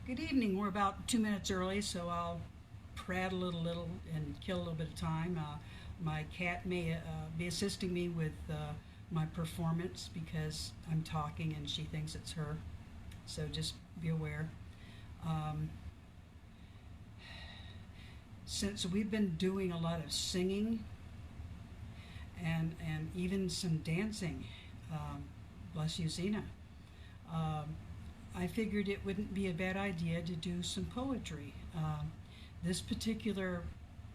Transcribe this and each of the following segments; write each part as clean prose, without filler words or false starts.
Good evening. We're about 2 minutes early, so I'll prattle a little and kill a little bit of time. My cat may be assisting me with my performance because I'm talking and she thinks it's her. So just be aware. Um, since we've been doing a lot of singing and even some dancing, um, bless you, Zena. Um, I figured it wouldn't be a bad idea to do some poetry. This particular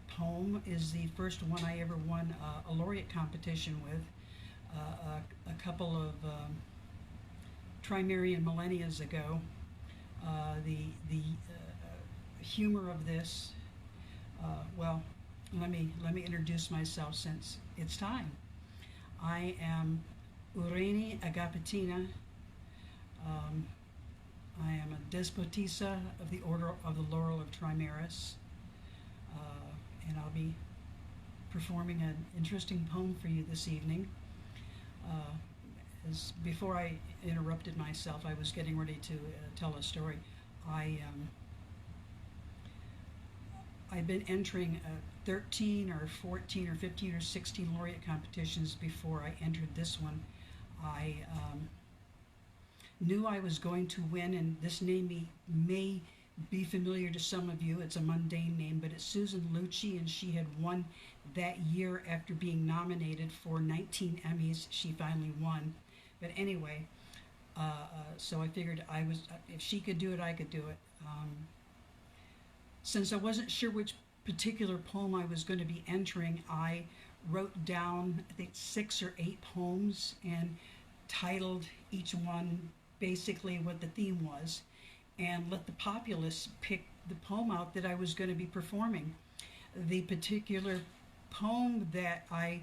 poem is the first one I ever won a laureate competition with a couple of Trimarian millennias ago. The humor of this, well, let me introduce myself since it's time. I am Eirene Agapetina. Um, I am a Despotissa of the Order of the Laurel of Trimaris, and I'll be performing an interesting poem for you this evening. Uh, Before I interrupted myself, I was getting ready to tell a story. I I've been entering 13 or 14 or 15 or 16 laureate competitions before I entered this one. I knew I was going to win, and this name may be familiar to some of you. It's a mundane name, but it's Susan Lucci, and she had won that year after being nominated for 19 Emmys. She finally won. But anyway, so I figured if she could do it, I could do it. Since I wasn't sure which particular poem I was going to be entering, I wrote down, I think, 6 or 8 poems and titled each one basically what the theme was, and let the populace pick the poem out that I was going to be performing. The particular poem that I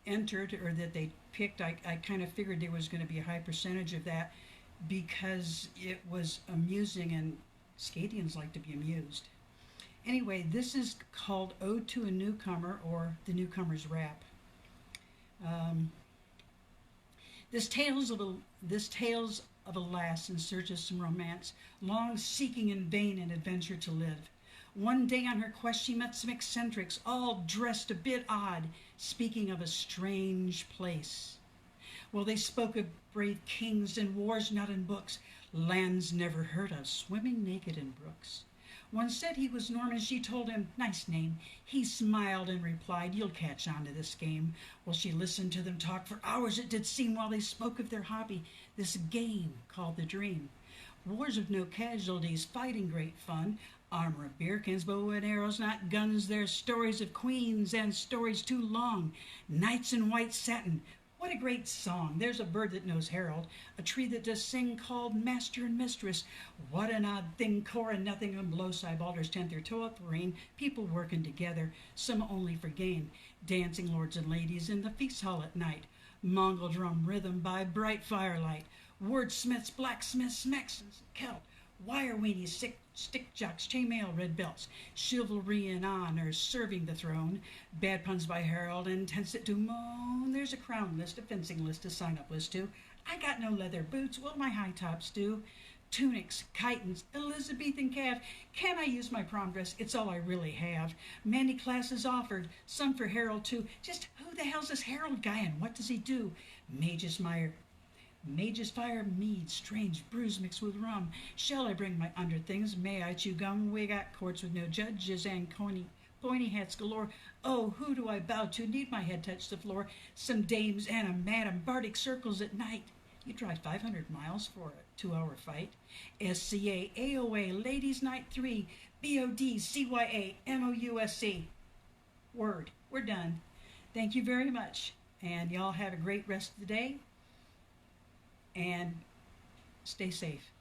entered, or that they picked, I kind of figured there was going to be a high percentage of that because it was amusing, and Scadians like to be amused. Anyway, this is called Ode to a Newcomer, or The Newcomer's Rap. Um, this tales of a lass in search of some romance, long seeking in vain an adventure to live. One day on her quest she met some eccentrics, all dressed a bit odd, speaking of a strange place. Well, they spoke of brave kings and wars not in books, lands never heard of, swimming naked in brooks. One said he was Norman, she told him, nice name. He smiled and replied, you'll catch on to this game. Well, she listened to them talk for hours, it did seem, while they spoke of their hobby, this game called the dream. Wars of no casualties, fighting great fun, armor of beerkins, bow and arrows, not guns. There's stories of queens and stories too long, knights in white satin. What a great song. There's a bird that knows Harold, a tree that does sing called Master and Mistress. What an odd thing, Cora, nothing on Blowside, Baldur's 10th, or Toth Rain, people working together, some only for gain, dancing lords and ladies in the feast hall at night, Mongol drum rhythm by bright firelight, wordsmiths, blacksmiths, Mexicans, Celt, wire weenies, stick jocks, chainmail, red belts, chivalry and honor serving the throne, bad puns by Harold, intense it to moan. There's a crown list, a fencing list, a sign-up list too. I got no leather boots, will my high tops do? Tunics, chitons, Elizabethan calf. Can I use my prom dress? It's all I really have. Many classes offered, some for Harold too. Just who the hell's this Harold guy and what does he do? Mage's fire mead, strange brews mixed with rum. Shall I bring my underthings? May I chew gum? We got courts with no judges and pointy hats galore. Oh, who do I bow to? Need my head touch the floor? Some dames and a madam, bardic circles at night. You drive 500 miles for a 2-hour fight. SCA, AOA, Ladies Night 3, BOD, CYA, MOUSC. Word. We're done. Thank you very much. And y'all have a great rest of the day. And stay safe.